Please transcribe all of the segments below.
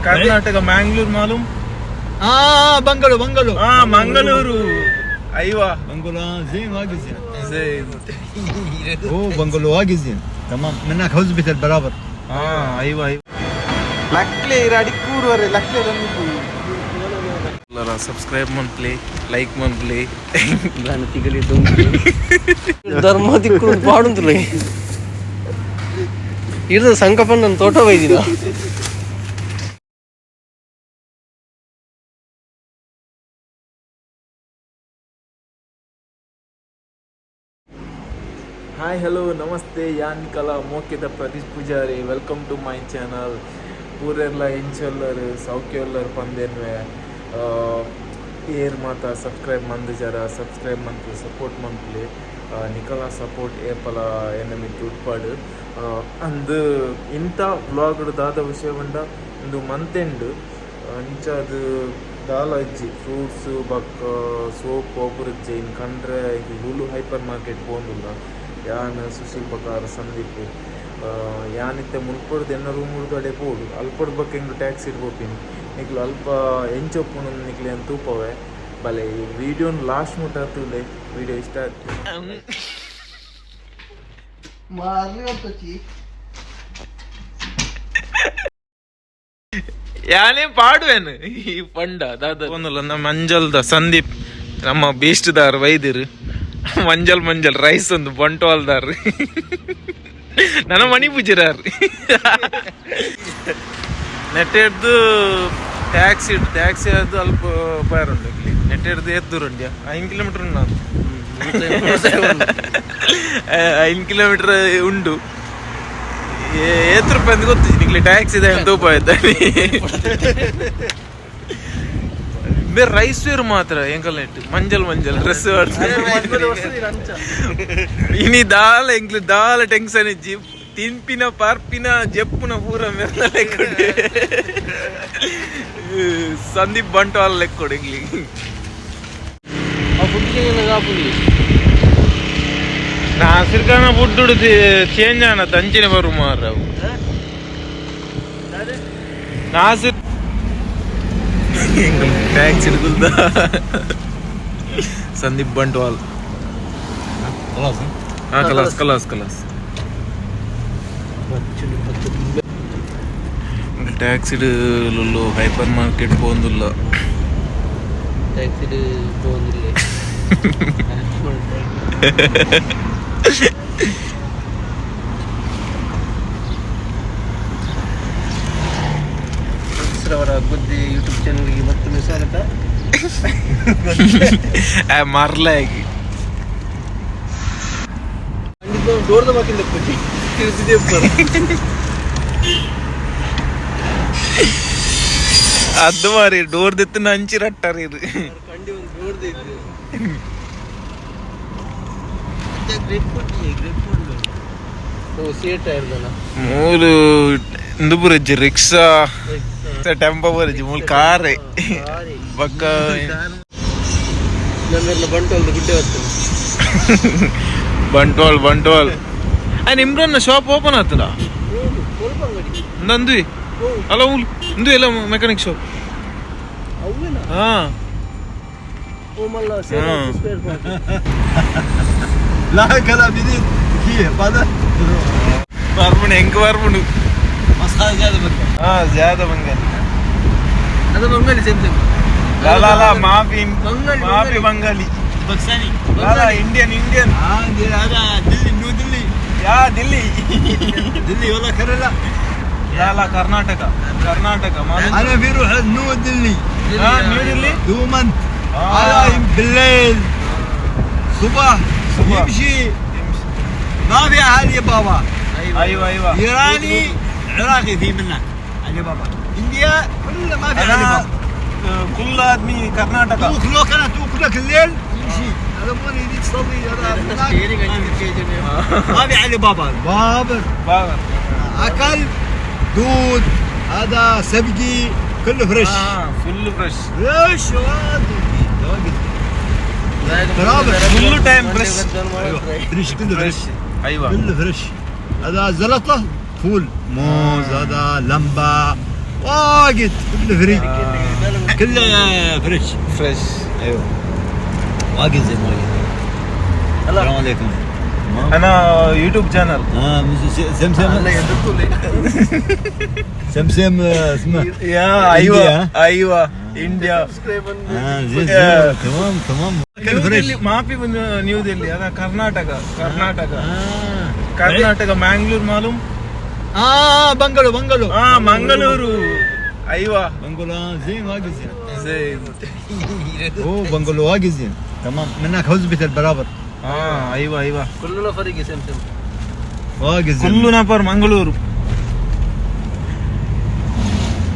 कर्नाटक मैंगलोर मालूम बंगलूरू मंगलूरू ايوه بنقولها زين واجزين هو بنقوله واجزين تمام منك حزبة البرابر ايوه لكلي رادي كور ور لكلي لا سبسكرايب من بلاي لايك من بلاي ನಾನು ತಿಗಲಿ ಧರ್ಮ ತಿಕ್ಕೊಂಡು ಪಾಡುಂತಲೇ ಇರದ ಸಂಕಪನ್ ನನ್ನ ತೋಟ ಬೈದಿನ हाय हेलो नमस्ते यान कला मोकेद Pratheesh Pujari welcome to my channel पूरेला इंचल्लर सौक्योल्लर पंदेनवे ಏರ್ ಮಾತ ಸಬ್ಸ್ಕ್ರೈಬ್ ಮಂದು ಜರ ಸಬ್ಸ್ಕ್ರೈಬ್ ಮಂತು ಸಪೋರ್ಟ್ ಮಂತ್ಲಿ ನಿಕಲ ಸಪೋರ್ಟ್ ಏಪಲ ಎನಮಿ ತುಟ್ಪಾಡು ಅಂದು ಇಂಥ ವ್ಲಾಗ್ಡು ದಾದ ವಿಷಯವಂಡ ಒಂದು ಮಂತೆಂಡು ಅಂಚದು ದಾಲ ಅಜ್ಜಿ ಫ್ರೂಟ್ಸು ಬಕ್ಕ ಸೋಪ್ ಒಬ್ಬರಜ್ಜಿ ಇನ್ನು ಕಂಡ್ರೆ ಇದು ಲುಲು ಹೈಪರ್ ಮಾರ್ಕೆಟ್ ಹೋಗಿಲ್ಲ ಯಾನ್ ಸುಶೀಲ್ ಬಕಾರ ಸಂದೀಪ್ ಯಾನಿತ್ತೆ ಮುನ್ಪಡ್ದು ಎನ್ನ ರೂಮ್ ಹುಡುಗಡೆ ಪೋಡು ಅಲ್ಪಡ್ ಬಗ್ಗೆ ಹಿಂಗೆ ಟ್ಯಾಕ್ಸಿ ಇಡ್ಬೋಪಿನಿ ನಿಕ್ಲು ಅಲ್ಪ ಎಂಚೊಪ್ಪು ನಿಕ್ಲಿ ಅಂತ ತೂಪವೆ ಬಲೆ ಈ ವಿಡಿಯೋನ ಲಾಸ್ಟ್ ಮುಟ್ಟ ಹತ್ತುಲೆ ವಿಡಿಯೋ ಇಷ್ಟ ಆಗ್ತದೆ ಯಾನೇ ಪಾಡುವೇನು ಈ ಪಂಡ ದಾದ ಒಂದಲ್ಲ ನಮ್ಮ ಮಂಜಲ್ದ ಸಂದೀಪ್ ನಮ್ಮ ಬೇಸ್ಟ್ದಾರ್ ವೈದ್ಯರು ಮಂಜಲ್ ರೈಸ್ ಒಂದು ಬಂಟ್ವಾಲ್ದಾರ್ ನನ್ನ ಮಣಿ ಪೂಜಿರಾರ್ ನೆಟ್ಟೆಡ್ದು ಟ್ಯಾಕ್ಸಿ ಅದು ಅಲ್ಪ ಪಾರುಂಡು ಇಲ್ಲಿ ನೆಟ್ಟೆಡ್ದು ಎದ್ದೂರುಂಡ್ಯ 5 ಕಿಲೋಮೀಟರ್ ಉಂಡು ನಾನು 5 ಕಿಲೋಮೀಟರ್ ಉಂಡು ₹7 ಅಂತ ಗೊತ್ತು ನಿಕ್ಲಿ ಟ್ಯಾಕ್ಸಿ ಇದೆ ಅಂತ ಉಪಾಯ ಬೇರೆ ರೈಸ್ ವೇರು ಮಾತ್ರ ಎಂಕಲ್ ನೆಟ್ಟು ಮಂಜಲ್ ಡ್ರೆಸ್ ಇನಿ ದಾಲ ಎಂಕ್ಲು ದಾಲ ಟೆನ್ಷನ್ ಇಜ್ಜಿ ತಿನ್ಪಿನ ಪಾರ್ಪಿನ ಜಪ್ಪುನ ಪೂರ ಮೆಲ್ಲ ಲೆಕ್ಕೊಡೆ ಸಂದೀಪ್ ಬಂಟ್ವಾಳ ಲೆಕ್ಕೊಡೆ ಎಂಗ್ಲಿ ನಾಸಿರ್ಕಾನ ಫುಡ್ ಚೇಂಜ್ ಆನ ತಂಚಿನ ಬರು ಮಾರ ನಾಸಿರ್ ಟ್ಯಾಕ್ಸ್ ಹಿಡ್ಗುಲ್ದ ಸಂದೀಪ್ ಬಂಟ್ವಾಲ್ ಕಲಾಸ್ ಟ್ಯಾಕ್ಸಿ ಲುಲ್ಲು ಹೈಪರ್ ಮಾರ್ಕೆಟ್ ಹೋಗಿಲ್ಲ ಟ್ಯಾಕ್ಸಿ ಹೋಗಿಲ್ಲ ಅವರ ಗುದ್ದಿ ಯೂಟ್ಯೂಬ್ ಚಾನಲ್ಗೆ ಮತ್ತೊಮ್ಮೆ ಸ್ವಾಗತ ಮಾರ್ಲಾಗಿ ಡೋರ್ದ ಬಾಕಿಂದ ಖುಷಿ ತಿಳಿಸಿದೆ ಅದು ಮಾರಿ ಡೋರ್ ದೆತ್ತಿನ ಹಂಚಿ ರಟ್ಟಾರ ಇದು ಕಂಡಿ ಒಂದು ಡೋರ್ದ ಇದ್ದು ಸೇಟ್ ಆಯ್ದಲ್ಲ ಮೂಲು ಇಂದು ಬರಜ್ಜಿ ರಿಕ್ಷಾ ಟೆಂಪೋ ಬರಜ್ಜಿ ಮೂಲು ಕಾರೇ ಬಕ್ಕ ನಮ್ಮೆಲ್ಲ ಬಂಟ್ವಾಲ್ ಗುಡ್ಡೆ ಬರ್ತದೆ ಬಂಟ್ವಾಲ್ ಆಯ್ತು ಇಮ್ರಾನ್ನ ಶಾಪ್ ಓಪನ್ ಆಗ್ತದ ಸ್ವಲ್ಪ ಅಂಗಡಿ ನಂದು ಅಲ್ಲ ಇಂದು ಎಲ್ಲ ಮೆಕ್ಯಾನಿಕ್ ಶಾಪ್ ಅವೇನಾ ಹಾ ಓಮಲ್ಲ ಸ್ಪೇರ್ ಪಾರ್ಟ್ لا كلام جديد كيف هذا ಬರ್ಬುಣು ಹೆಂಗೆ ಬರ್ಬುಣು مسخره زياده منك ಜ್ಯಾದ ಬಂಗಾಲಿ ಅದು ಬಂಗಾಳಿ ಸೇಮ್ لا ಮಾಫಿ ಬಂಗಾಲಿ باكستاني لا इंडियन هذا دلي نيو دلي ಯಾ Delhi دلي والله كرلا لا Karnataka انا بيروح نيو دلي new Delhi دوما هذا بالليل صبح يمشي ما في علي بابا ايوه ايراني عراقي في منك علي بابا انديا كله ما في علي بابا كل آدمي كرناಟಕ لو كانت توكلك الليل يمشي هذا مو يجي تصلي ما في علي بابا بابر اكل دود هذا سبقي كله فريش فل فريش كله تايم فريش فريش كله فريش ايوه كله فريش هذا زلطه فول موز هذا لمبه واجد كله فري كله فريش fresh ايوه واجد زي ما السلام عليكم انا YouTube channel سمسم سمسم اسمه ಯಾ ಐವಾ ಇಂಡಿಯಾ زين تمام تمام فريش ಮಾಪಿ ನ್ಯೂ ದಿಲ್ಲಿ ಅದ ಕರ್ನಾಟಕ ಮ್ಯಾಂಗ್ಳೂರ್ ಮಾಲೂಮ್ بنغلو ಮಂಗಳೂರು ايوه بنغلو زين واجد زين زين اوه بنغلو واجد زين تمام منك هزبة البرابر ايوه كلنا فريق سمسم واجد زين كل نفر ಮಂಗಳೂರು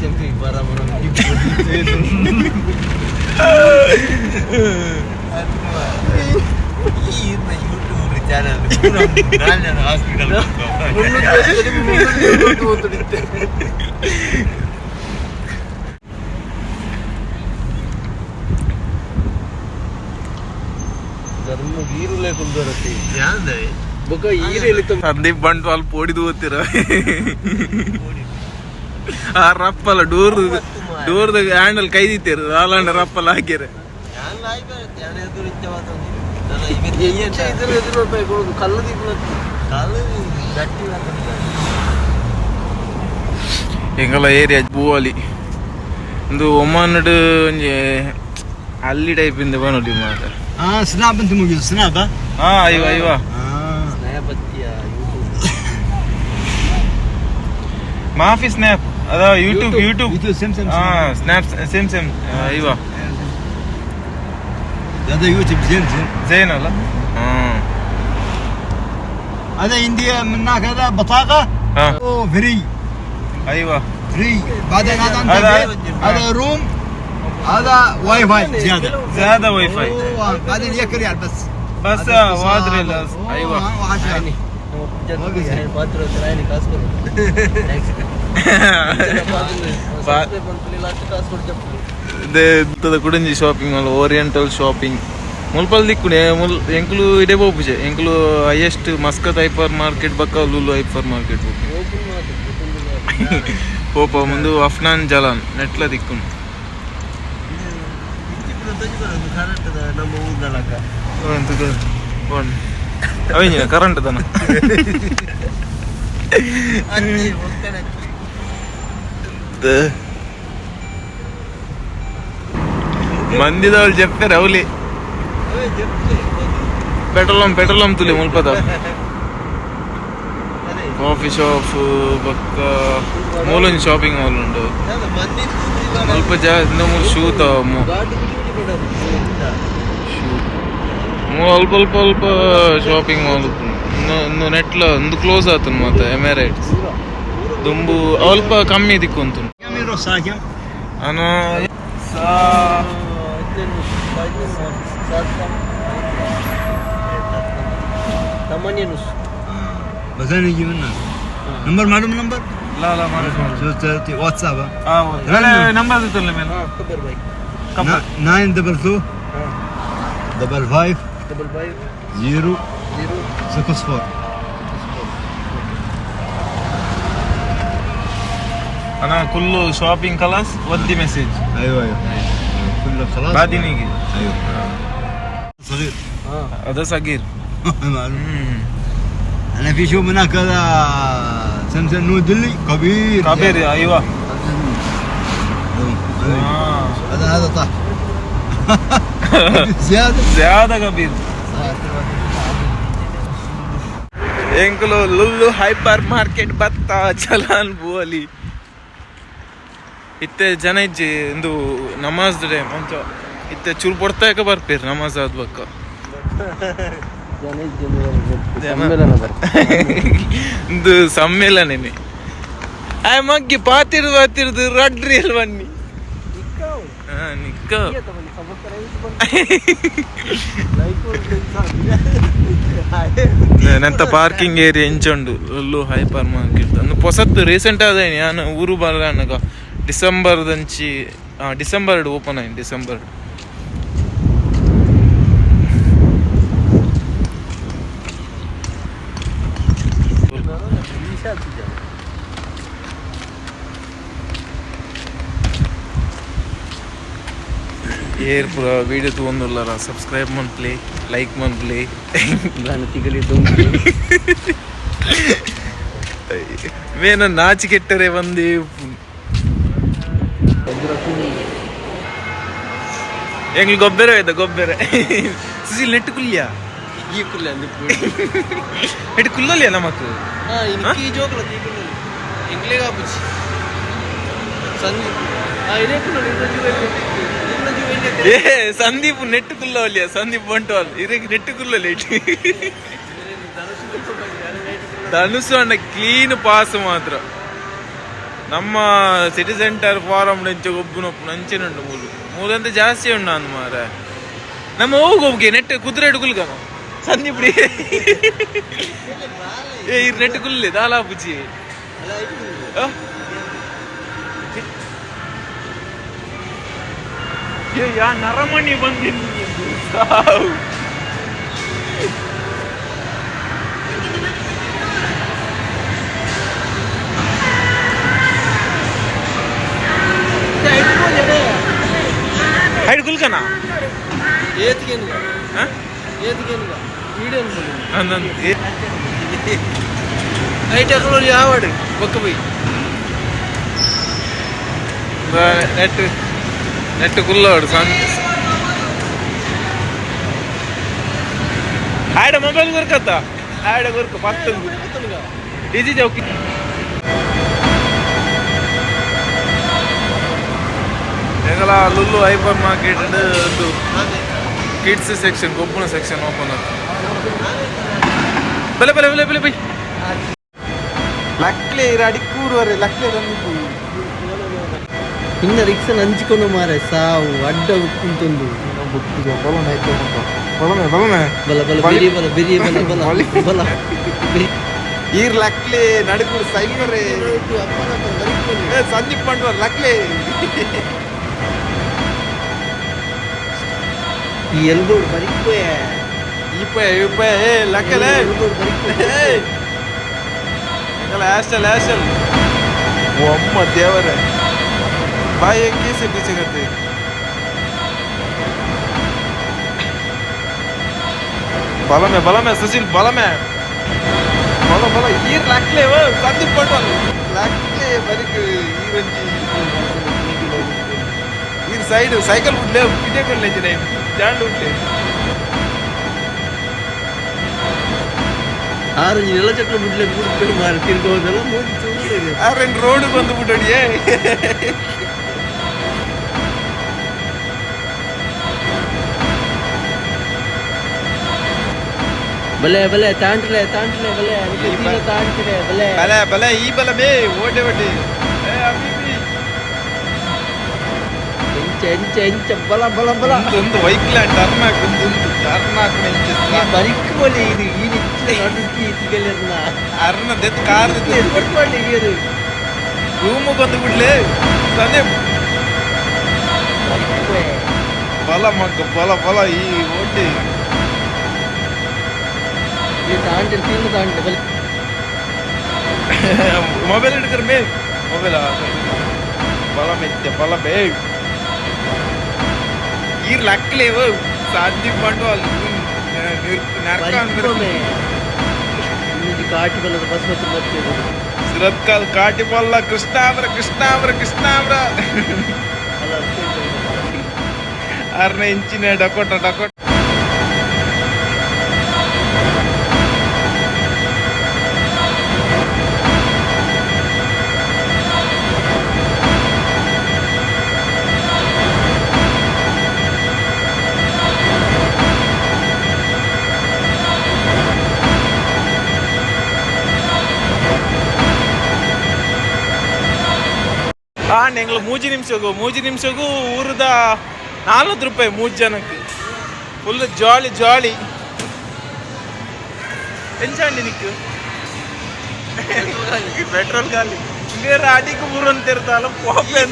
سمسم برابر ಧರ್ಮ ಗೀರು ಲೇಕೊಂಡು ಬರುತ್ತೆ ಬೊಕ್ಕ ಈರೇಲಿ ಸಂದೀಪ್ ಬಂಟ್ವಾಲ್ ಪೋಡಿದು ಓದ್ತಿರ ಆ ರಪ್ಪಲ್ಲ ಡೋರ್ದ ಹ್ಯಾಂಡಲ್ ಕೈ ದಿತ್ತೀರ ರಾಲಾಂಡ ರಪ್ಪಲ್ಲ ಹಾಕ್ಯಾರ ₹5 ಕೊಡುದು ಕಲ್ಲು ಎಂಗಲ ಏರಿಯಾ ಬೂವಲಿ ಒಂದು ಒಮ್ಮನ್ನಡು ಒಂಜಿ ಅಲ್ಲಿ ಟೈಪ್ ಇಂದ ಬನ್ನೋಡಿ ಮಾತ سناب انت موجود سناب ايوه ما في سناب هذا يوتيوب سمسم سناب سمسم ايوه هذا يوتيوب زين ولا هذا انديا من هناك هذا بطاقه فري ايوه فري بعدين هذا روم هذا واي فاي زياده واي فاي بعدين ياكل يعني بس وادري ايوه ಕುಡಂಜಿ ಶಾಪಿಂಗ್ ಮಾಲ್ ಓರಿಯೆಂಟಲ್ ಶಾಪಿಂಗ್ ಮುಲ್ಪಲ್ ದಿಕ್ಕುನೆ ಎಂಕ್ಲು ಇಡೆ ಬೋಪುಜೆ ಎಂಕ್ಲು ಹೈಯೆಸ್ಟ್ ಮಸ್ಕತ್ ಹೈಪರ್ ಮಾರ್ಕೆಟ್ ಬಕ್ಕ ಲುಲು ಹೈಪರ್ ಮಾರ್ಕೆಟ್ ಹೋಪ ಮುಂದು ಅಫ್ನಾನ್ ಜಲಾನ್ ನೆಟ್ಲ ದಿಕ್ಕುನು ನಮ್ಮ ಊರ್ನಲ್ಲಕ ಅವೇಂಜಿನ ಕರೆಂಟ್ ದನ ಮಂದಿದವ್ರು చెప్తారు అవులే పెట్రోలం తులే ముల్పద కాఫీ షాప్ పక్క మూలని షాపింగ్ మాల్ ఉండు ಮುಲ್ಪ ಮೂರು ಶೂ ತಮ್ಮ ಅಲ್ಪ ಶಾಪಿಂಗ್ ಮಾಲ್ ಇನ್ನು ನೆಟ್ಲ ಒಂದು ಕ್ಲೋಸ್ ಆತನು ಮತ್ತೆ ಎಮಿರೇಟ್ಸ್ ದುಂಬು ಅಲ್ಪ ಕಮ್ಮಿ ದಿಕ್ಕೊಂತು ಅನಾ بزين يجي منك نمبر معلوم نمبر لا ما شو واتساب نمبر دتل من خبر باي 922 55 0 64 انا كله شوبينج خلاص ودي مسج ايوه كله خلاص بعدين يجي ايوه صغير هذا صغير معلوم انا في شو هناك هذا سمسم نودلي كبير ايوه هذا طح زياده كبير ಎಂಕಲು ಲುಲ್ಲು ಹೈಪರ್ ಮಾರ್ಕೆಟ್ ಬತ್ತ ಚಲಾನ್ ಬುವಲಿ ಇತ್ತೆ ಜನ ಇಜ್ಜಿ ಇಂದು ನಮಾಜ್ ಟೈಮ್ ಅಂಚ ಇತ್ತೆ ಚೂರು ಪೊಡ್ತಾಯಕ ಬರ್ಪೇರು ನಮಾಜ್ ಆದ ಬಕ್ಕ ಇಂದು ಸಮ್ಮೇಳನನೇ ಆಯ್ ಮಗ್ಗಿ ಪಾತಿರ್ದು ರಡ್ರಿ ಅಲ್ವನ್ನಿ ನಿಕ್ಕ ನೆಂತ ಪಾರ್ಕಿಂಗ್ ಏರಿಯಾ ಎಂಚುಂಡು ಲುಲ್ಲು ಹೈಪರ್ ಮಾರ್ಕೆಟ್ ಅಂದು ಹೊಸತ್ತು ರೀಸೆಂಟ್ ಆದೇನಿ ನಾನು ಊರು ಬರಗ ಡಿಸೆಂಬರ್ ಓಪನ್ ಆಯ್ತು ಡಿಸೆಂಬರ್ ಏರ್ ಪೂರ ವೀಡಿಯೋ ತೊಗೊಂಡುಲ್ಲಾರ ಸಬ್ಸ್ಕ್ರೈಬ್ ಮನ್ಪ್ಲಿ ಲೈಕ್ ಮನ್ಪ್ಲಿ ಮೇನ ನಾಚಿ ಕೆಟ್ಟರೆ ಬಂದು ಎಂಗ್ಳು ಗೊಬ್ಬರ ಇದೆ ಗೊಬ್ಬರ ಸುಶೀಲ್ ನೆಟ್ಟು ಕುಲ್ಯ ಈ ಕುಲ್ಲ ನೆಟ್ಟು ಕುಲ್ಲಲ್ಯ ನಮಕ್ ಈ ಜೋಕಲ ಎಂಗ್ಲೇಗ ಬುಚ್ಚಿ ಸಂಜೆ ಇದೇ ಏ ಸಂದೀಪ್ ನೆಟ್ಟು ಕುಲ್ಲವಲ್ಯ ಸಂದೀಪ್ ಬಂಟವಾಲ್ ಇದಕ್ಕೆ ನೆಟ್ಟು ಕುಲ್ಲಲ್ಲ ಧನುಸು ಅಣ್ಣ ಕ್ಲೀನ್ ಪಾಸ್ ಮಾತ್ರ ನಮ್ಮ ಸಿಟಿ ಸೆಂಟರ್ ಫಾರಂ ನಂಚ ಒಬ್ಬನೊಬ್ಬ ನಂಚೆನುಂಡು ಮೂರಂತ ಜಾಸ್ತಿ ಉಂಡು ಅಂದ್ ಮಾರ ನಮ್ಮ ಹೋಗೋಕೆ ನೆಟ್ ಕುದುರೆ ಕುಲ್ಗ ಸಂದೀಪ್ ಏ ಇರ್ ನೆಟ್ ಕುಲ್ಲೆ ದಾಲಾ ಬುಜಿ ಯಾ ನರಮಣಿ ಬಂದಿನಿ హైడ్ కుల్కనా ఏతికేనుగా ఏతికేనుగా వీడియోను అందంది హైట్ ఎక్కడ యావాడు ఒక్క పోయి నెట్ నెట్ కుల్లాడు ఆడ మొబైల్ కొరకద్దా ఆడ కొరకు పక్కన ఇది చౌకి ಎಂಗಲ ಲುಲ್ಲು ಹೈಪರ್ ಮಾರ್ಕೆಟ್ ಒಂದು ಕಿಡ್ಸ್ ಸೆಕ್ಷನ್ ಗೊಬ್ಬನ ಸೆಕ್ಷನ್ ಓಪನ್ ಆಯ್ತು ಬಲೆ ಬಲೆ ಬಲೆ ಬಲೆ ಬೈ ಲಕ್ಲೆ ಅಡಿಕ್ಕೂರುವರೆ ಲಕ್ಲೆ ತಂದಿದ್ದು ಇನ್ನ ರಿಕ್ಷನ್ ಹಂಚಿಕೊಂಡು ಮಾರೆ ಸಾವು ಅಡ್ಡ ಕುಂತೊಂದು ಬಲನೆ ಬಲನೆ ಬಲನೆ ಬಲ ಬಲ ಬಿರಿ ಬಲ ಬಿರಿ ಬಲ ಬಲ ಬಲ ಈರ್ ಲಕ್ಲೆ ನಡುಕೂರು ಸೈಲ್ವರೆ ಸಂದೀಪ್ ಪಂಡ್ವರ್ ಲಕ್ಲೆ ಈ ಎಲ್ಬೋರ್ಡ್ ಬರಿಕ್ಕೋಯ ಇಪ್ಪ ಏ ಲಕ್ಕಲೆ ಆಸ್ಟಲ್ ಆಸ್ಟಲ್ ಅಮ್ಮ ದೇವರ ಬಾಯಿ ಕೇಸಿ ಸಿಗತ್ತೆ ಬಲಮೆ ಬಲಮೆ ಸುಶೀಲ್ ಬಲಮೆ ಬಲ ಬಲ ಈರ್ ಲಕ್ಲೆ ಸಂದೀಪ್ ಪಂಡ್ವರ್ ಲಕ್ಲೆ ಬರಿಕ್ ಈರಂಜಿ ಈರ್ ಸೈಡ್ ಸೈಕಲ್ ಬಿಡ್ಲೆ ಇದೇ ಕೊಡ್ಲೆ ಜಾಂಡ್ ಉಂಟೆ ಆರೆಂಜ್ ನೆಲ ಚಕ್ರ ಬಿಡ್ಲೆ ಕೂತ್ಕೊಂಡು ಮಾರಿ ತಿರ್ಗೋದೆಲ್ಲ ಮೂಡಿ ಆರೆಂಜ್ ರೋಡ್ ಬಂದು ಬಿಟ್ಟಡಿಯೇ ಬಲೆ ಬಲೆ ತಾಂಟ್ಲೆ ತಾಂಟ್ಲೆ ಬಲೆ ತಾಂಟ್ಲೆ ಬಲೆ ಬಲೆ ಬಲೆ ಈ ಬಲ ಬೇ ಓಡೆ ಓಡೆ ಏ ಅಬಿಬಿ ಎಂಚ ಎಂಚ ಬಲ ಬಲ ಬಲ ಒಂದು ವೈಕ್ಲ್ಯಾಂಡ್ ಟರ್ನಾಕ್ ಒಂದು ಟರ್ನಾಕ್ ನೆಂಚ ಬರಿಕ್ ಬೋಲಿ ಇದು ಈ ನಿಚ್ಚ ನಡುಕಿ ತಿಗಲಿರ್ನ ಅರ್ನ ದೆತ್ ಕಾರ್ ಎಫರ್ಟ್ ಮಾಡಿ ಇರು ರೂಮ್ ಬಂದು ಬಿಡ್ಲೆ ಸನೆ ಬಲ ಮಗ್ಗ ಬಲ ಬಲ ಈ ಓಡೆ ಈ ತಾಂಟ್ಲೆ ತಿನ್ನು ತಾಂಟ್ಲೆ ಬಲೆ ಮೊಬೈಲ್ ಹಿಡ್ಕರ್ ಮೇ ಮೊಬೈಲ್ ಬಲ ಮೆತ್ತೆ ಬಲ ಬೇ ಈರ್ ಲಕ್ಲೆ ಸಾಧ್ಯ ಪಂಡು ಅಲ್ಲಿ ಕಾಟಿ ಬಲ್ಲದ ಬಸ್ ಮತ್ತು ಮತ್ತೆ ಸುರತ್ಕಲ್ ಕಾಟಿ ಬಲ್ಲ ಕೃಷ್ಣಾವ್ರ ಕೃಷ್ಣಾವ್ರ ಕೃಷ್ಣಾವ್ರ ಆರನೇ ಇಂಚಿನ ಡಕೋಟ ಡಕೋಟ ಎಂಗ್ಳು ಮೂಜಿ ನಿಮಿಷಗೂ ಊರದ 40 ರೂಪಾಯಿ 3 ಜನಕ್ಕೆ ಫುಲ್ ಜಾಲಿ ಜಾಲಿ ಎಂಚಂಡಿ ನಿಕ್ಕು ಪೆಟ್ರೋಲ್ ಖಾಲಿ ಬೇರೆ ಅಡಿಗೆ ಊರು ಅಂತ ಇರ್ತಾಲ ಪಾಪೆ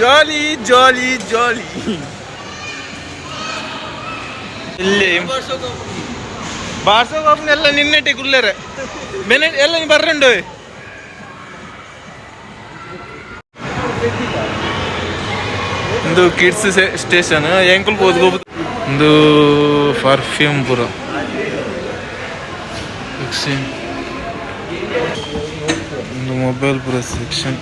ಜಾಲಿ ಜಾಲಿ ಜಾಲಿ ಇಲ್ಲಿ ಬಾರ್ಸೋಗಪ್ಪನೆಲ್ಲ ನಿನ್ನೆಟ್ಟೆ ಕುಳ್ಳೇರೆ ಬೆನೆ ಎಲ್ಲ ಬರ್ರಂಡು ಒಂದು ಕಿಡ್ಸ್ ಸ್ಟೇಷನ್ ಎಂಕಲ್ ಓದ್ಕೋಬೋದು. ಒಂದು ಪರ್ಫ್ಯೂಮ್ ಪೂರ ಸೆಕ್ಷನ್, ಒಂದು ಮೊಬೈಲ್ ಪೂರ ಸೆಕ್ಷನ್.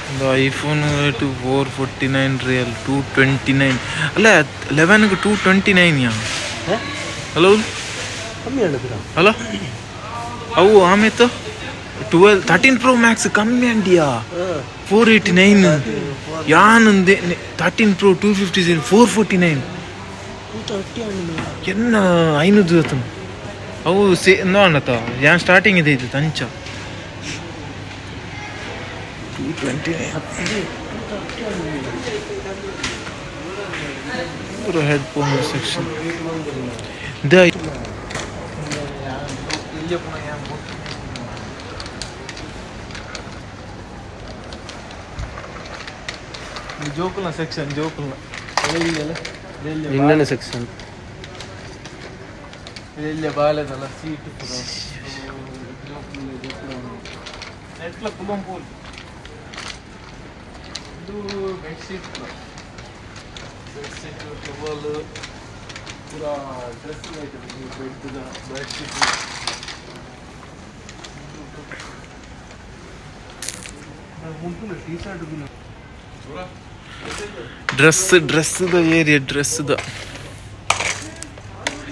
ಒಂದು ಐಫೋನ್ 449 ರಿಯಲ್ 229 ಅಲ್ಲ 11ಗೆ 229 ಯಾ ಹಲೋ ಅಲ್ಲ ಅವು ಆಮೇಲೆ 13 Pro Max ಕಮ್ಮಿ ಅಂಡಿಯಾ 489 ಯಾನಂದೆ 13 Pro 250 449 ಎನ್ನ 500 ಅವು ನೋಡತ್ತ ಯಾನ್ ಸ್ಟಾರ್ಟಿಂಗ್ ಇದೆ ಇದು ತಂಚ 229 ಪೂರ ಹೆಡ್ಫೋನ್ ಸೆಕ್ಷನ್. ಜೋಕುಲ ಸೆಕ್ಷನ್ ಜೋಕುಲ ಇನ್ನೊಂದು ಸೆಕ್ಷನ್ ಇಲ್ಲೇ ಬಾಲೆದಲ್ಲ ಸೀಟ್ ನೆಟ್ಲ ಕುಲಂಪೂಲ್ ಇದು ಬೆಡ್ಶೀಟ್ ಬೆಡ್ಶೀಟ್ ಟವಲ್ ಪೂರ ಡ್ರೆಸ್ ಬೆಡ್ಶೀಟ್ ಟೀ ಶರ್ಟ್ ಡ್ರೆಸ್ದ ಏರಿಯಾ ಡ್ರೆಸ್ದ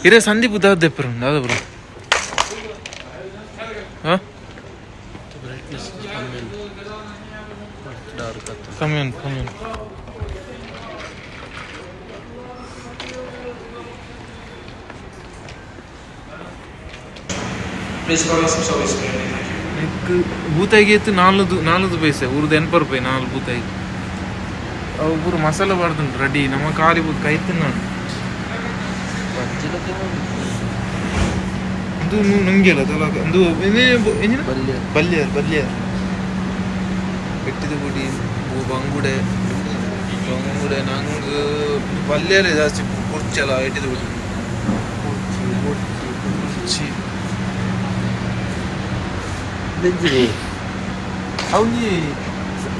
ಇರೇ ಸಂದೀಪ್ ದಾದೆಪ್ಪರು ದಾದಬ್ರು ಹಾಂ ಕಮ್ಮಿ ಉಂಟು ಕಮ್ಮಿ ಉಂಟು. ಬೂತಾಯಿಗೆ ಎತ್ತು 4 ಪೈಸೆ ಊರ್ದು 80 ರೂಪಾಯಿ 4 ಬೂತಾಯಿಗೆ. ಅವು ಪೂರ ಮಸಾಲೆ ಬಾರ್ದುಂಟು ರೆಡಿ ನಮ್ಮ ಕಾರಿ ಬೂತ್ ಕೈತು ನಾನು ಇದು ನಂಗೆ ಅಲ್ಲ ತಲ ಒಂದು ಬಲ್ಯರ್ ಬೆಟ್ಟಿದ ಗುಡಿ ಬಂಗುಡೆ ನಂಗೆ ಬಲ್ಯರೇ ಜಾಸ್ತಿ ಕುರ್ಚಲ್ಲ ಎಟ್ಟಿದ ಗುಡಿ ಅವನಿ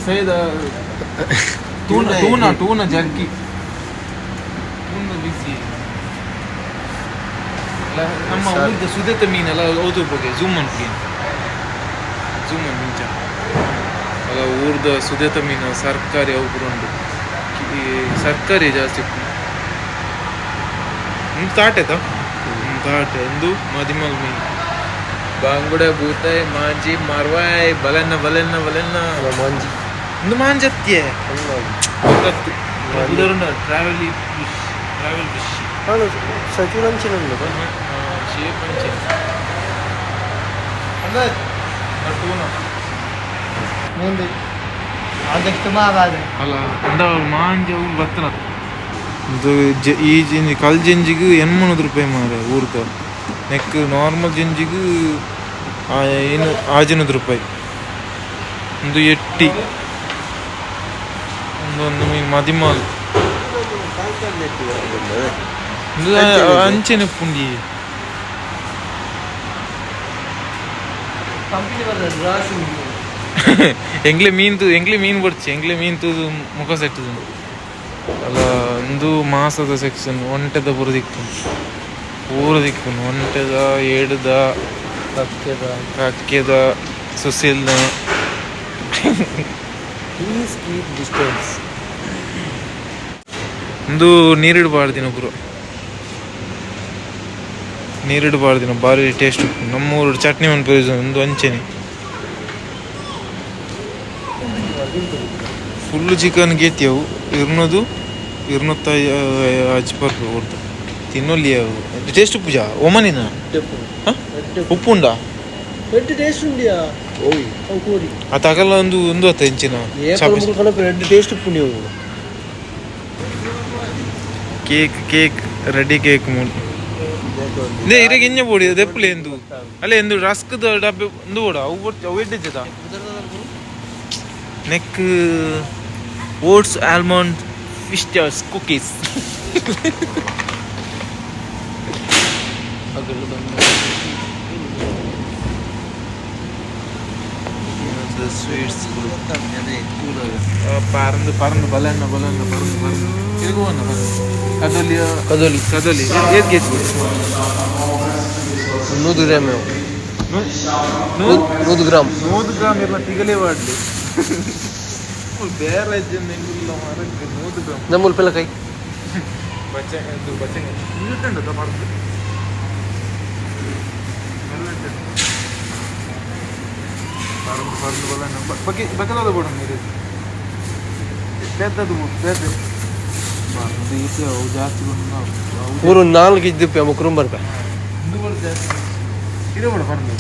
ಸೈದ ಟೂನ ಜರ್ಕಿ ಟೂನ ಬಿಸಿ ನಮ್ಮ ಊರಿದ ಸುದೇತ ಮೀನೆಲ್ಲ ಓದು ಬಗ್ಗೆ ಝೂಮ್ ಮಿಂಚ ಅಲ್ಲ ಊರ್ದ ಸುದೇತ ಮೀನು ಸರ್ಕಾರಿ ಅವು ಉಂಟು ಸರ್ಕಾರಿ ಜಾಸ್ತಿ ತಾಟೆತ ತಾಟೆ ಒಂದು ಮದಿಮಲ್ ಮೀನು ಬಾಂಗುಡೆ ಬೂತಾಯಿ ಮಾಂಜಿ ಮಾರ್ವಾಯ್ ಬಲೆನ್ನ ಮಾಂಜಿ ಒಂದು ಮಾಂಜತ್ಯೆ ಗೊತ್ತು ಟ್ರಾವೆಲ್ ಫಿಶ್ ಅಲ್ಲ ಅಂದ ಮಾಂಜ ಬತ್ತನ ಈ ಜಿಂಜಿ ಕಲ್ ಜಿಂಜಿಗೂ 800 ರೂಪಾಯಿ ಮಾರ ಊರ್ದ ನೆಕ್ ನಾರ್ಮಲ್ ಜಿಂಜಿಗೂ 600 ರೂಪಾಯಿ. ಒಂದು ಎಟ್ಟಿ ಒಂದು ಮದಿಮಾಲ್ ಒಂದು ಅಂಚೆನೆ ಪುಂಡಿ ಎಂಗ್ಲೆ ಮೀನು ಬರ್ಚಿ ಎಂಗ್ಲೆ ಮೀನು ತೂದು ಮುಖ ಸೆಟ್ಟದು ಅಲ್ಲ ಒಂದು ಮಾಸದ ಸೆಕ್ಷನ್ ಒಂಟೆದ ಪೂರ ದಿಕ್ಕನು ಒಂಟೆದ ಏಡದ ಕಕ್ಕೆದ ಸುಸಿಲ್ದ ಒಂದು ನೀರಿಡಬಾರ್ದಿನ ಭಾರಿ ಟೇಸ್ಟ್ ನಮ್ಮೂರು ಚಟ್ನಿ ಒಂದು ಪ್ರಯೋಜನ ಒಂದು ಅಂಚೆನೆ ಫುಲ್ಲು ಚಿಕನ್ ಗೇತಿಯವು 200 ಅಜ್ಪರ್ ಕೊಡ್ತು ತಿನ್ನೋಲ್ಲಿ ಅವು ಟೇಸ್ಟ್ ಪೂಜಾ ಒಮ್ಮನಿನ ಉಪ್ಪುಂಡ ಟೇಸ್ಟ್ ಉಂಡಿಯಾ ಅದಾಗಲ್ಲ ಒಂದು ಹತ್ತು ಇಂಚಿನ ಟೇಸ್ಟ್ ಉಪ್ಪು ನೀವು ಕೇಕ್ ರೆಡಿ ಕೇಕ್ ಮೂಲು ಇದೇ ಇರಗೆ ಎಂಜ ಬೋಡಿ ದೆಪ್ಪಲೆ ಎಂದು ಅಲ್ಲೇ ಎಂದು ರಸ್ಕದ ಡಬ್ಬೆ ಒಂದು ಬೋಡ ಅವು ಎಡ್ಡಿದ್ದದ ನೆಕ್ ಓಟ್ಸ್ ಆಲ್ಮಂಡ್ ಫಿಸ್ಟರ್ಸ್ ಕುಕೀಸ್ ಸ್ವೀಟ್ಸ್ ಪರಂದು ಪರಂದು ಬಲನ್ನ ಬಲನ್ನ ಪರಂದು ಪರಂದು ತಿರುಗುವನ್ನ ಕದಲಿ ಕದೋಲಿ ಕದಲಿ ಏತ್ ಗೆದ್ದು 100 ಗ್ರಾಮ್ 100 ಗ್ರಾಮ್ 100 ಗ್ರಾಮ್ ಇರಲ್ಲ ತಿಗಲೇ ವಾಡ್ಲಿ ಬೇರೆ ಜನ ಮರಕ್ಕೆ 100 ಗ್ರಾಮ್ ನಮ್ಮೂಲ್ ಪೆಲ್ಲ ಕೈ ಬಚ್ಚೆ ಇದು ಬಚ್ಚೆ ಇರುತ್ತಂಡ ತಮಾಡ್ದು ಪರಂದು ಪರಂದು ಬಲನ್ನ ಬಗ್ಗೆ ಬಕಲಾದ ಬೋಡ ನೀರು ಪೆದ್ದದು ಪೆದ್ದ ಅದು ಈಚೆ ಅವು ಜಾಸ್ತಿ ಬಂದು ಮೂರು 4 ಇದ್ದು ಮುಕ್ರುಂ ಬರ್ಪ ಹಿಂದೂಗಳು ಜಾಸ್ತಿ ಇದೇ ಬೇಡ ಪರಂದು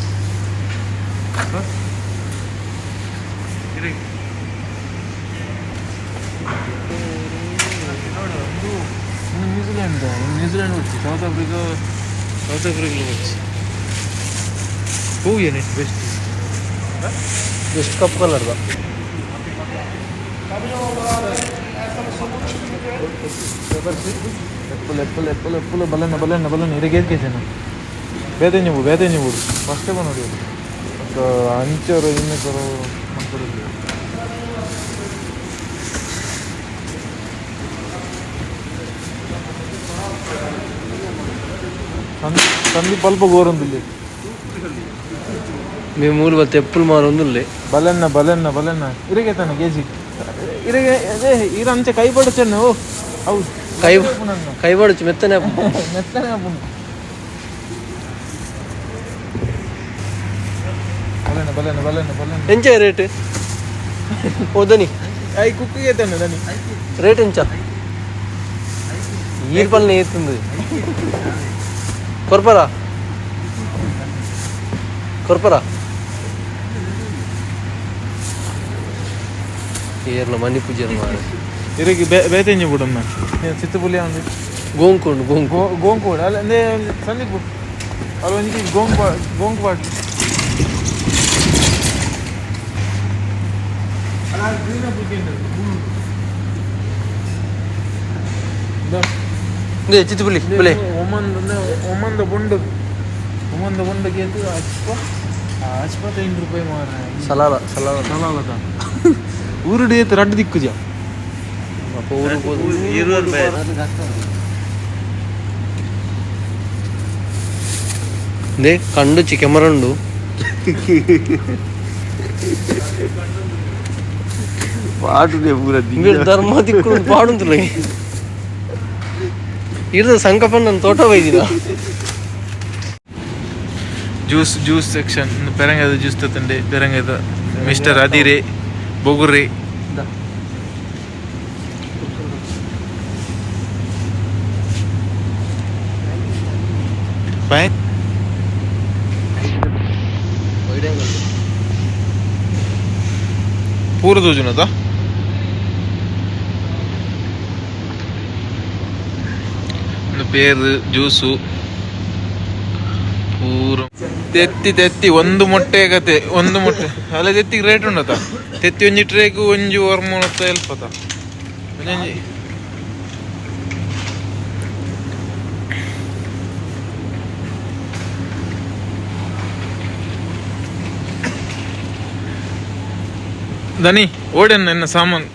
న్యూజిలాండ్ న్యూజిలాండ్ వచ్చి సౌత్ ఆఫ్రికాలో వచ్చి పోయి నెట్ బెస్ట్ ಎಷ್ಟು ಕಪ್ ಕಲರ್ ಬಾ ಎಪ್ಪಲು ಎಪ್ಪಲು ಎಪ್ಪಲು ಬಲನ್ನ ಬಲನ್ನ ಬಲನ್ನ ಇರಗೇದ್ ಕೇಸೇನ ಬೇತೆ ನೀವು ಫಸ್ಟೇ ಬಂದು ಅಂಚರು ಇನ್ನಿಬ್ಬರು ಮಂತ್ರಲ್ಲಿ సందీప్ పల్ప గోరందుల్లి మేము మూలు బತ್ತೆ ఎప్పుడు మారుందుల్లే బలన్న బలన్న బలన్న ఇరగేతాన కేజీ ఇరగే అదే ఈర అంచె కై పడచ్చన్న ఓ అవు ಕೈ ಬಡಚು ಮೆತ್ತನೆ మెత్తనే అప్పుడు బలన్న బలన్న బలన్న బలన్న ಎಂಚ ರೇಟ್ ಓದನಿ అయి కుక్కు చేతాను దాన్ని ರೇಟ್ ಎಂಚ ఈర్ పల్ని ఏతుంది కొరపరా ఏర్ల మన్ని పూజలు మాడు ఇరగి బేతేంజి బుడమ్మ నేను చిత్తపులి ఉంది గోంకోండు గోంకోడు అలా అంటే సందీప్ అలా నుంచి గోంకు పాటలు ಚಿತ್ತಪುಲಿ ಬೆಲೆ ಒಮ್ಮಂದ ಬೊಂಡು ಗೆದ್ದು ಹಚ್ಪತ್ತೈದು ರೂಪಾಯಿ ಮಾರ ಸಲಾಲದ ಊರುಡಿ ಏತು ರಡ್ಡು ದಿಕ್ಕುಜ ಅಪ್ಪ ಊರು ದೇ ಕಂಡು ಚಿಕೆಮರಂಡು ಪಾಟುದೇ ಪೂರ ಧರ್ಮ ದಿಕ್ಕು ಪಾಡುಂತಲ್ಲ ಇರ್ದ ಸಂಕಪನ್ ನನ್ನ ತೋಟ ಒಯ್ದಿನ ಜ್ಯೂಸ್ ಸೆಕ್ಷನ್ ಪೆರಂಗದ ಜ್ಯೂಸ್ ತತ್ತಂಡೆ ಪೆರಂಗದ ಮಿಸ್ಟರ್ ಅದಿರೆ ಬೊಗುರೆ ಪೂರ ದೋಜುನದ ಪೇರು ಜ್ಯೂಸು ಪೂರ ತೆತ್ತಿ ಒಂದು ಮೊಟ್ಟೆ ಕತೆ ಒಂದು ಮೊಟ್ಟೆ ಅಲ್ಲ ತೆತ್ತಿಗೆ ರೇಟ್ ಉಂಡತ ತೆತ್ತಿ ಒಂಜಿ ಟ್ರೇಕು ಒಂಜಿ ಹೊರ್ಮೂನತ್ತ ಎಲ್ಪತ ಒಂಜಿ ದನಿ ಓಡನ್ನ ಎನ್ನ ಸಾಮಾನ್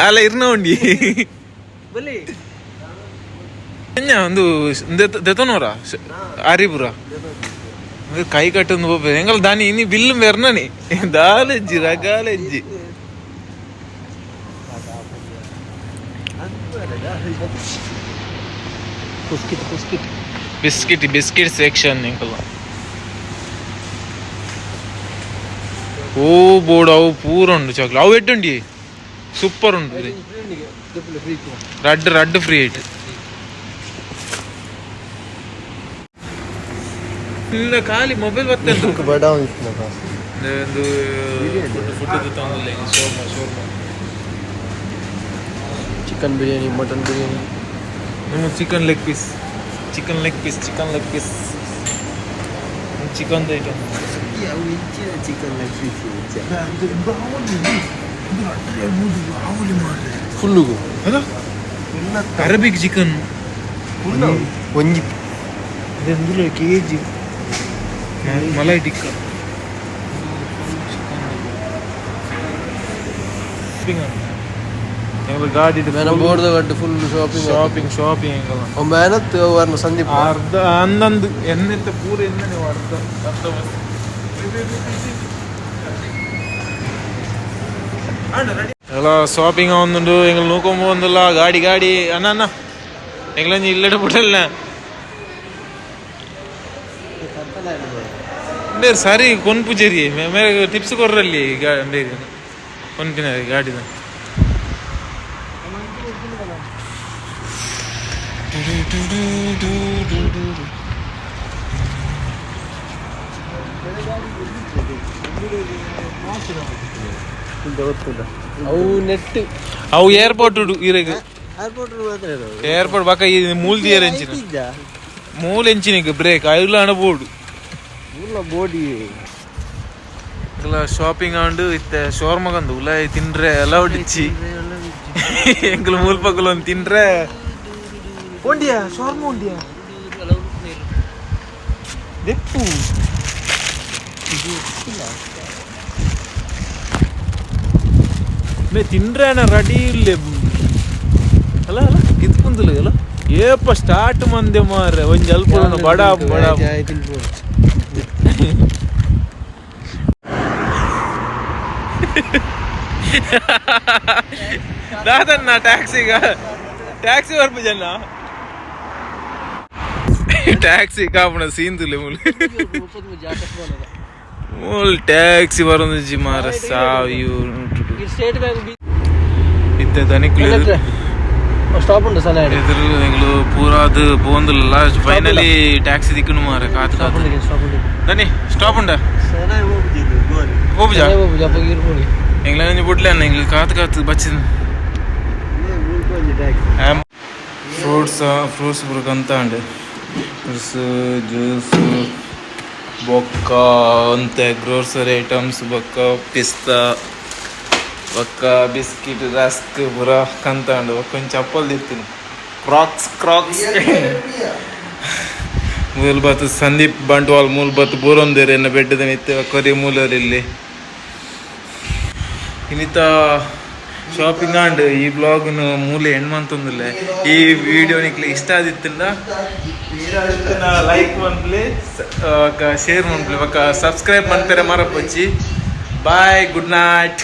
ಅಲ್ಲ ಇರ್ನ ಉಂಡಿ ಒಂದು ದೆತನೋರ ಆರಿಪುರ ಕೈ ಕಟ್ಟೊಂದು ಹೋಗ್ಬೇಕು ಹೆಂಗಲ್ಲ ದಾನಿ ಇನಿ ಬಿಲ್ಲು ಮೆರ್ನನಿ ದಾಲೆಜ್ಜಿ ರಗಾಲೆಜ್ಜಿ ಬಿಸ್ಕಿಟ್ ಸೆಕ್ಷನ್ ಹೆಂಗಲ್ಲ ಓ ಬೋರ್ಡ್ ಅವು ಪೂರ ಉಂಡು ಚಾಕ್ಲೇಟ್ ಅವು ಎಟ್ಟುಂಡಿ ಸೂಪರ್ ಉಂಟು ರಡ್ಡು ಫ್ರೀ ಐಟ್ ಇಲ್ಲ ಖಾಲಿ ಮೊಬೈಲ್ ಬರ್ತೇನೆ ಒಂದು ಫುಡ್ ತಂದಿಲ್ಲ ಶೋರ್ಮಾ ಚಿಕನ್ ಬಿರಿಯಾನಿ ಮಟನ್ ಬಿರಿಯಾನಿ ನಮ್ಮ chicken leg piece chicken item full Arabic chicken ಒಂಜಿ ಇದೆಂದುಲ ಕೆಜಿ ಮಲೈ ಟಿಕ್ಕ ಗಾಡಿ ಬೋರ್ಡ್ ಗಟ್ಟು ಫುಲ್ ಶಾಪಿಂಗ್ ಎಂಗಲ್ಲ ಮೇನತ್ ವರ್ಣ ಸಂದೀಪ್ ಅರ್ಧ ಅಂದಂದು ಎನ್ನೆತ್ತ ಪೂರ ಎನ್ನ ನೀವು ಅರ್ಧ ಎಲ್ಲ ಶಾಪಿಂಗ್ ಒಂದುಂಡು ಎಂಗಳು ನೋಕೊಂಬ ಒಂದಿಲ್ಲ ಗಾಡಿ ಅಣ್ಣ ಎಂಗ್ಲ ಇಲ್ಲಡ ಬಿಡಲ್ಲ ಬೇರೆ ಸರಿ ಕೊನ್ಪುಜೇರಿ ಮೇಲೆ ಟಿಪ್ಸ್ ಕೊಡ್ರಲ್ಲಿ ಕೊನ್ಪಿನ ಗಾಡಿದ ಅವು ನೆಟ್ ಅವು ಏರ್ಪೋರ್ಟ್ ಇರಗ ಏರ್ಪೋರ್ಟ್ ಬಾಕ ಈ ಮೂಲ್ ದಿಯರ್ ಎಂಚಿನ ಮೂಲ್ ಎಂಚಿನ ಬ್ರೇಕ್ ಅಲ್ಲ ಅಣಬೋಡು ಬೋಡಿ ಇಲ್ಲ ಶಾಪಿಂಗ್ ಆಂಡು ಇತ್ತೆ ಶೋರ್ಮಗಂದು ಉಲ್ಲ ತಿಂಡ್ರೆ ಎಲ್ಲ ಹೊಡಿಚ್ಚಿ ಎಂಕಲ್ ಮೂಲ್ ಪಕ್ಕಲು ಒಂದು ತಿಂಡ್ರೆ ಉಂಡಿಯಾ ಶೋರ್ಮ ಉಂಡಿಯಾ ದೆಪ್ಪು ಮೇ ತಿಂಡ್ರೆ ರೆಡಿ ಇಲ್ಲೇ ಅಲ್ಲ ಕಿತ್ಕುಂದಿಲ್ಲ ಅಲ್ಲ ಏಪ ಸ್ಟಾರ್ಟ್ ಮಂದೆ ಮಾರ್ರೆ ಒಂಜಿ ಅಲ್ಪ ಬಡ ದಾದನ್ನ ಟ್ಯಾಕ್ಸಿ ಬರ್ಪ ಜನ ಟ್ಯಾಕ್ಸಿ ಕಾಪಣ ಸೀಂದುಲೆ ಮೂಲ್ ಟ್ಯಾಕ್ಸಿ ಬರೋದು ಮಾರ ಸಾವು ಇತ್ತ ದನಿಕ್ಲು ಸ್ಟಾಪ್ ಉಂಟು ಸಲ ಎದುರು ಎಂಗ್ಳು ಪೂರಾದು ಪೋಂದುಲ್ಲ ಫೈನಲಿ ಟ್ಯಾಕ್ಸಿ ದಿಕ್ಕನು ಮಾರ ಕಾತು ದನಿ ಸ್ಟಾಪ್ ಉಂಡ ಹೋಗ್ಜಾ ಎಂಗ್ಲ ಬಿಡ್ಲೆ ಅನ್ನ ಎಂಗ್ಳು ಕಾತು ಬಚ್ಚಿದ ಫ್ರೂಟ್ಸ್ ಬುರ್ಕಂತ ಅಂಡೆ ಫ್ರೂಟ್ಸ್ ಜ್ಯೂಸ್ ಬೊಕ್ಕ ಅಂತ ಗ್ರೋಸರಿ ಐಟಮ್ಸ್ ಬೊಕ್ಕ ಪಿಸ್ತಾ ಬೊಕ್ಕ ಬಿಸ್ಕಿಟ್ ರಸ್ಕ್ ಬುರ ಕಂತ ಅಂಡು ಕೊಂಚ ಚಪ್ಪಲ್ ದಿತ್ತೀನಿ ಕ್ರಾಕ್ಸ್ ಮೂಲಬತ್ತು ಸಂದೀಪ್ ಬಂಟ್ವಾಲ್ ಮೂಲಬತ್ತು ಬೋರೊಂದೇರೆ ಎನ್ನ ಬೆಟ್ಟದ ನಿತ್ಯ ಕೊರಿ ಮೂಲಲ್ಲಿ ಇನ್ನಿತ ಶಾಪಿಂಗ್ ಆಂಡ್ ಈ ಬ್ಲಾಗ್ನು ಮೂಲೆ ಹೆಣ್ಮಂತಂದಿಲ್ಲ ಈ ವಿಡಿಯೋ ನಿಕ್ಲಿ ಇಷ್ಟ ಆದಿತ್ತಿಂದ ಲೈಕ್ ಮನ್ಪ್ಲಿ ಶೇರ್ ಮನ್ಪ್ಲಿ ಸಬ್ಸ್ಕ್ರೈಬ್ ಮನ್ಪೇರೆ ಮರಪ್ಪಚ್ಚಿ ಬಾಯ್ ಗುಡ್ ನೈಟ್.